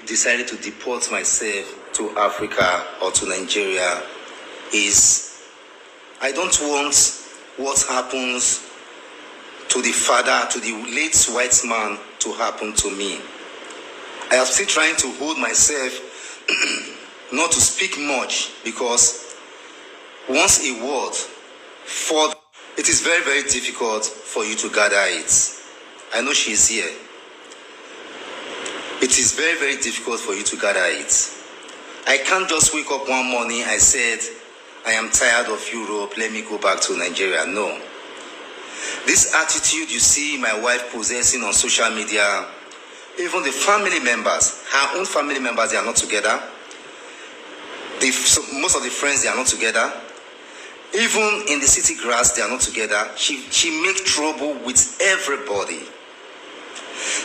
decided to deport myself to Africa or to Nigeria is I don't want what happens to the father, to the late white man, to happen to me. I am still trying to hold myself not to speak much, because once a word falls, it is very, very difficult for you to gather it. I know she is here. It is very, very difficult for you to gather it. I can't just wake up one morning, I said, I am tired of Europe, let me go back to Nigeria. No. This attitude you see my wife possessing on social media, even the family members, her own family members, they are not together. Most of the friends, they are not together. Even in the city grass, they are not together. She makes trouble with everybody.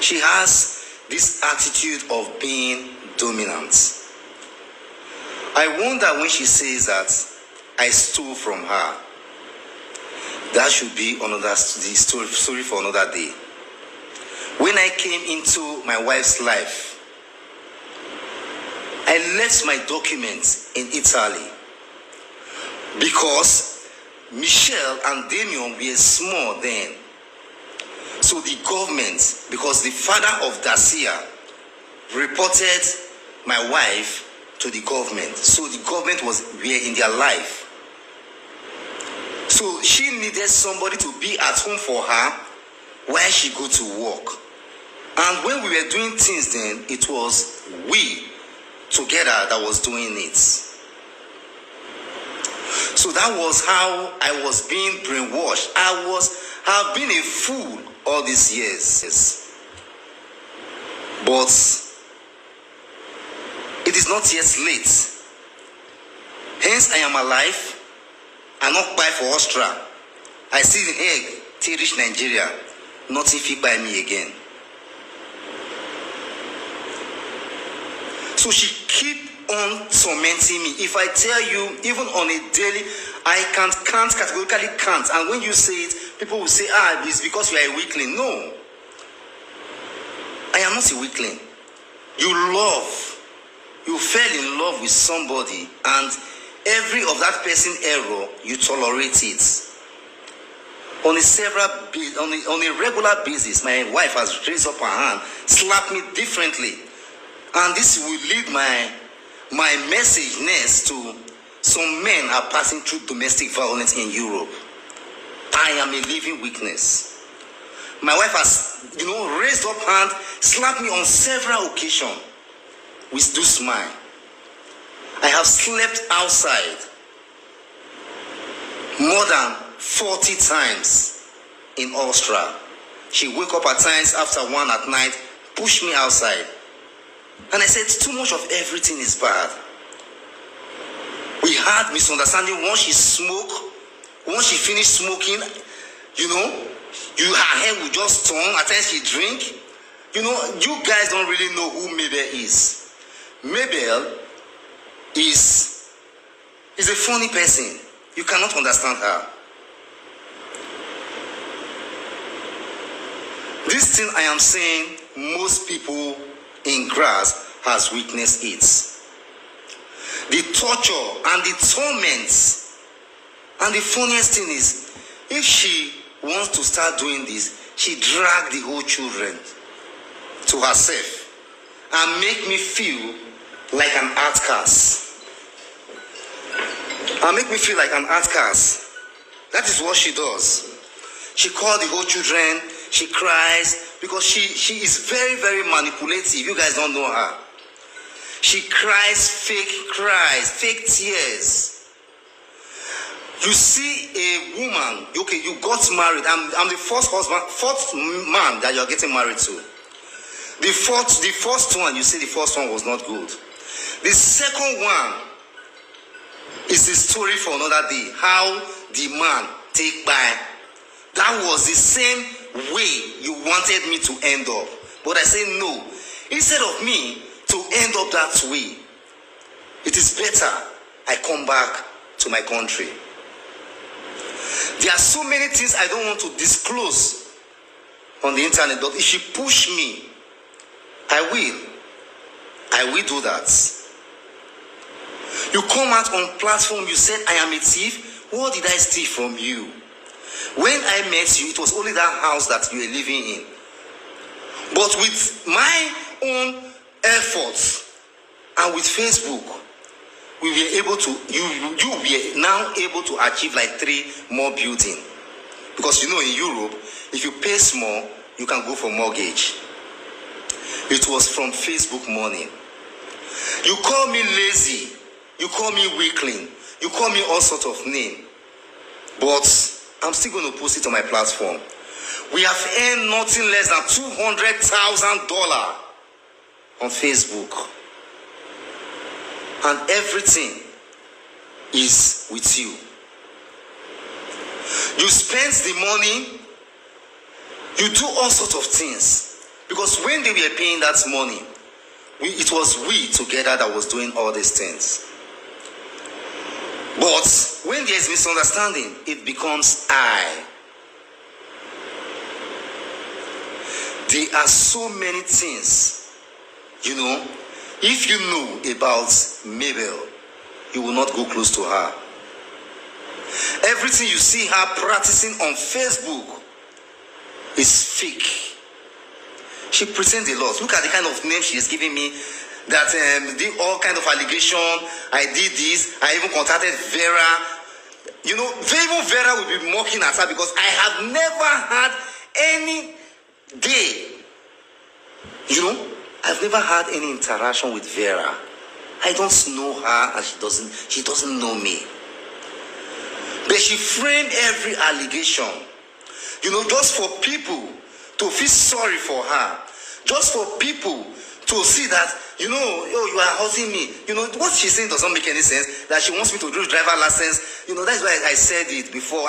She has this attitude of being dominant. I wonder when she says that I stole from her. That should be the story for another day. When I came into my wife's life, I left my documents in Italy because Michelle and Damien were small then. So the government, because the father of Dacia reported my wife to the government, so the government were in their life. So she needed somebody to be at home for her while she go to work. And when we were doing things then, it was we together that was doing it. So that was how I was being brainwashed. I've been a fool all these years. But it is not yet late. Hence I am alive. I not buy for Austria. I see the egg till reach Nigeria. Nothing fit by me again. So she keep on tormenting me. If I tell you, even on a daily, I categorically can't. And when you say it, people will say, it's because you are a weakling. No. I am not a weakling. You fell in love with somebody, and every of that person's error, you tolerate it. On a regular basis, my wife has raised up her hand, slapped me differently. And this will lead my message next to some men are passing through domestic violence in Europe. I am a living witness. My wife has, raised up hand, slapped me on several occasions with do smile. I have slept outside more than 40 times in Austria. She wake up at times after 1 at night, push me outside. And I said, too much of everything is bad. We had misunderstanding. Once she finished smoking, her hair would just turn. At times she drink. You guys don't really know who Mabel is. Mabel is a funny person. You cannot understand her. This thing I am saying, most people in grass has witnessed it. The torture and the torments. And the funniest thing is, if she wants to start doing this, she dragged the whole children to herself and make me feel like an outcast. And make me feel like an outcast. That is what she does. She calls the whole children, she cries, because she is very, very manipulative. You guys don't know her. She cries, fake tears. You see a woman, okay, you got married. I'm the fourth man that you're getting married to. The first one, you say the first one was not good. The second one is the story for another day. How the man take by. That was the same way you wanted me to end up. But I say no. Instead of me to end up that way, it is better I come back to my country. There are so many things I don't want to disclose on the internet, but if she push me, I will. I will do that. You come out on platform, you said, I am a thief. What did I steal from you? When I met you, it was only that house that you were living in. But with my own efforts and with Facebook, we were able to, you were now able to achieve like 3 more buildings. Because in Europe, if you pay small, you can go for mortgage. It was from Facebook money. You call me lazy, you call me weakling, you call me all sorts of names. But I'm still going to post it on my platform. We have earned nothing less than $200,000 on Facebook. And everything is with you. You spend the money, you do all sorts of things. Because when they were paying that money, it was we together that was doing all these things. But when there is misunderstanding, it becomes I. There are so many things, if you know about Mabel, you will not go close to her. Everything you see her practicing on Facebook is fake. She pretends a lot. Look at the kind of name she is giving me. That did all kind of allegation. I did this. I even contacted Vera. Even Vera will be mocking at her because I have never had any day. I've never had any interaction with Vera. I don't know her and she doesn't know me. But she framed every allegation, just for people to feel sorry for her. Just for people to see that, you are hurting me. What she's saying doesn't make any sense. That she wants me to do driver license. That's why I said it before.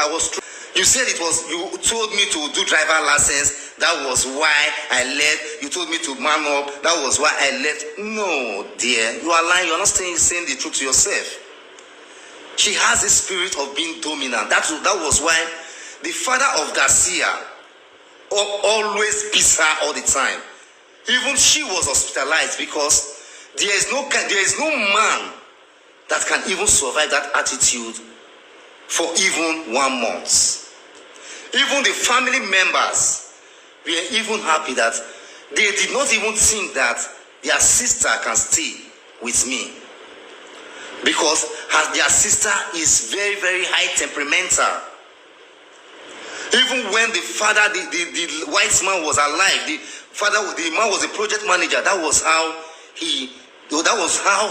You said you told me to do driver license. That was why I left. You told me to man up. That was why I left. No, dear. You are lying. You're not saying the truth to yourself. She has a spirit of being dominant. That was why the father of Garcia always beats her all the time. Even she was hospitalized because there is no man that can even survive that attitude for even 1 month. Even the family members were even happy that they did not even think that their sister can stay with me. Because their sister is very, very high temperamental. Even when the father, the white man was alive, the man was a project manager. That was how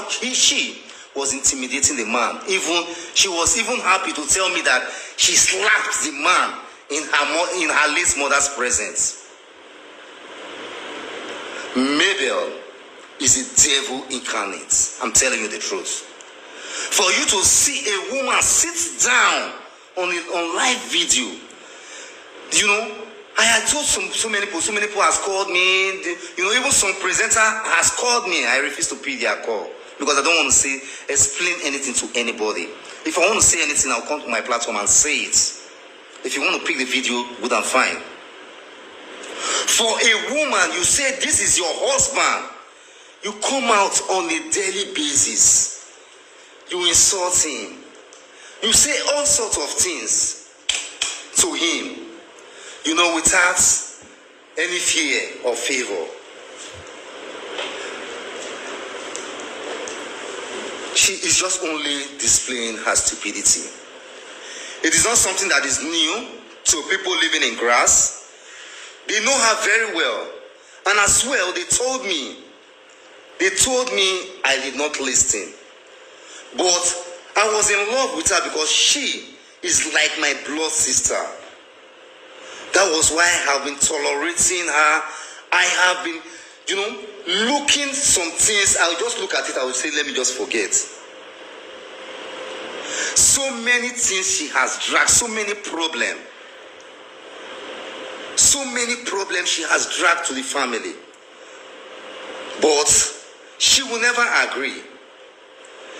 she was intimidating the man. She was even happy to tell me that she slapped the man in her late mother's presence. Mabel is a devil incarnate. I'm telling you the truth. For you to see a woman sit down on live video, I had told so many people has called me, even some presenter has called me. I refuse to pay their call because I don't want to explain anything to anybody. If I want to say anything, I'll come to my platform and say it. If you want to pick the video, good and fine. For a woman, you say this is your husband. You come out on a daily basis. You insult him. You say all sorts of things to him, without any fear or favor. She is just only displaying her stupidity. It is not something that is new to people living in grass. They know her very well. And as well, they told me I did not listen. But I was in love with her because she is like my blood sister. That was why I have been tolerating her. I have been, looking some things. I'll just look at it. I will say, let me just forget. So many things she has dragged. So many problems. So many problems she has dragged to the family. But she will never agree.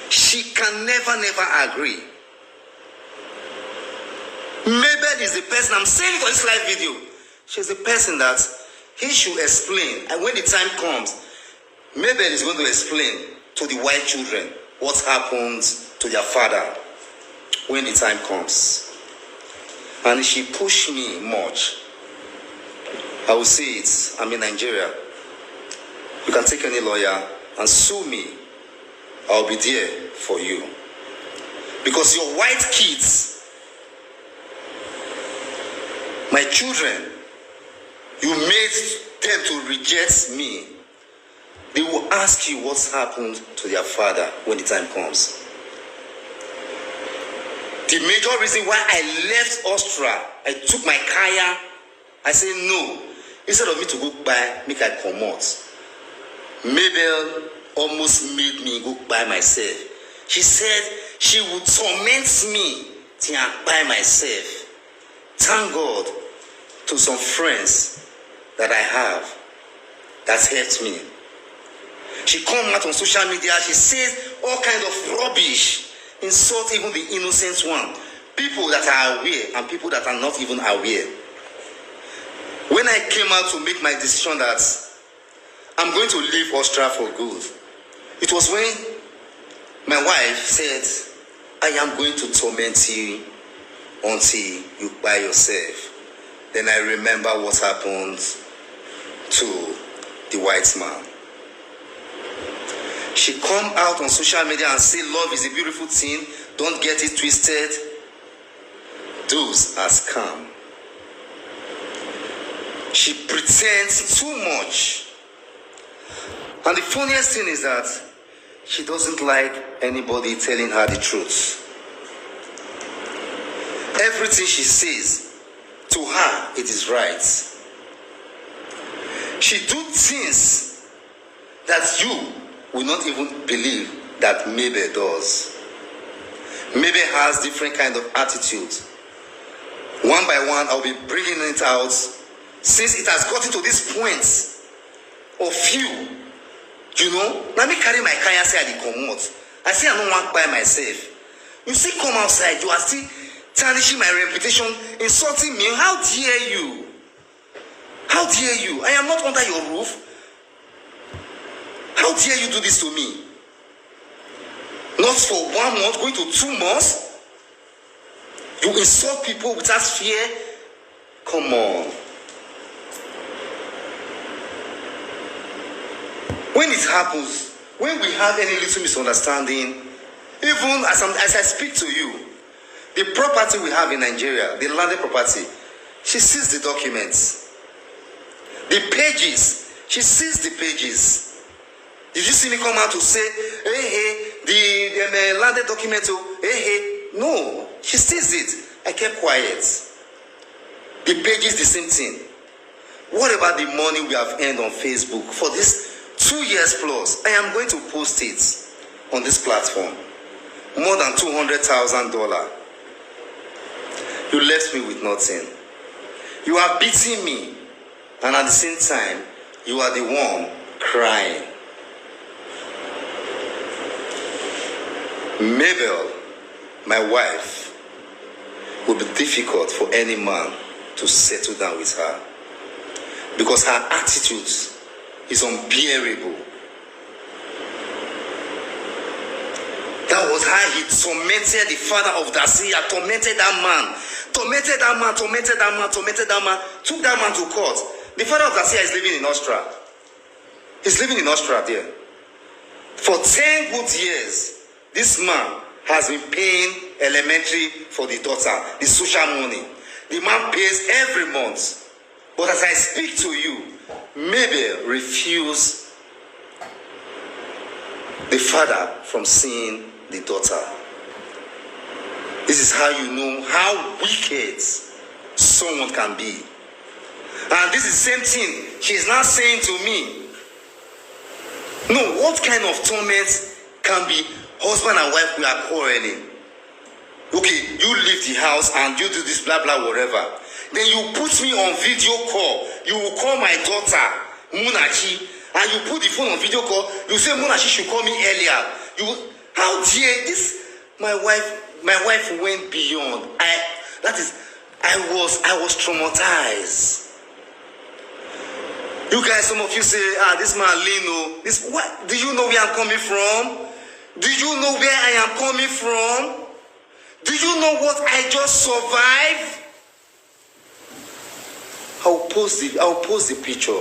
She can never agree. Mabel is the person, I'm saying for this live video, she's the person that he should explain. And when the time comes, Mabel is going to explain to the white children what happened to their father when the time comes. And if she pushed me much, I will say it. I'm in Nigeria. You can take any lawyer and sue me. I'll be there for you. Because your white kids, my children, you made them to reject me. They will ask you what's happened to their father when the time comes. The major reason why I left Austria, I took my car, I said no. Instead of me to go buy, make I come out. Mabel almost made me go by myself. She said she would torment me till I by myself. Thank God to some friends that I have that helped me. She come out on social media, she says all kinds of rubbish, insult even the innocent one. People that are aware and people that are not even aware. When I came out to make my decision that I'm going to leave Austria for good, it was when my wife said, I am going to torment you until you by yourself. Then I remember what happened to the white man. She come out on social media and say love is a beautiful thing. Don't get it twisted. Those are scam. She pretends too much. And the funniest thing is that she doesn't like anybody telling her the truth. Everything she says, to her, it is right. She do things that you will not even believe that Mabel does. Mabel has different kind of attitudes. One by one, I'll be bringing it out. Since it has gotten to this point of you, you know, let me carry my car and say I come out. I say I don't want by myself. You see, come outside, you are still tarnishing my reputation, insulting me. How dare you? How dare you? I am not under your roof. How dare you do this to me? Not for 1 month, going to 2 months. You insult people without fear. Come on. When it happens, when we have any little misunderstanding, even as I speak to you, the property we have in Nigeria, the landed property, she sees the documents. The pages, she sees the pages. Did you see me come out to say, the landed document, No, she sees it. I kept quiet. The pages, the same thing. What about the money we have earned on Facebook for this 2 years plus? I am going to post it on this platform. More than $200,000. You left me with nothing. You are beating me, and at the same time, you are the one crying. Mabel, my wife, will be difficult for any man to settle down with her because her attitude is unbearable. That was how he tormented the father of Dacia, tormented that man, tormented that man, tormented that man, tormented that man, took that man to court. The father of Dacia is living in Austria. He's living in Austria there. For 10 good years, this man has been paying elementary for the daughter, the social money. The man pays every month. But as I speak to you, Mabel refused the father from seeing the daughter. This is how you know how wicked someone can be. And this is the same thing she is now saying to me. No, what kind of torment can be husband and wife, we are quarreling. Okay, you leave the house and you do this blah blah whatever. Then you put me on video call. You will call my daughter, Munachi, and you put the phone on video call. You say Munachi should call me earlier. How dare this? My wife went beyond. I was traumatized. You guys, some of you say, this man Lino. This what? Do you know where I'm coming from? Do you know where I am coming from? Do you know what I just survived? I'll post the picture.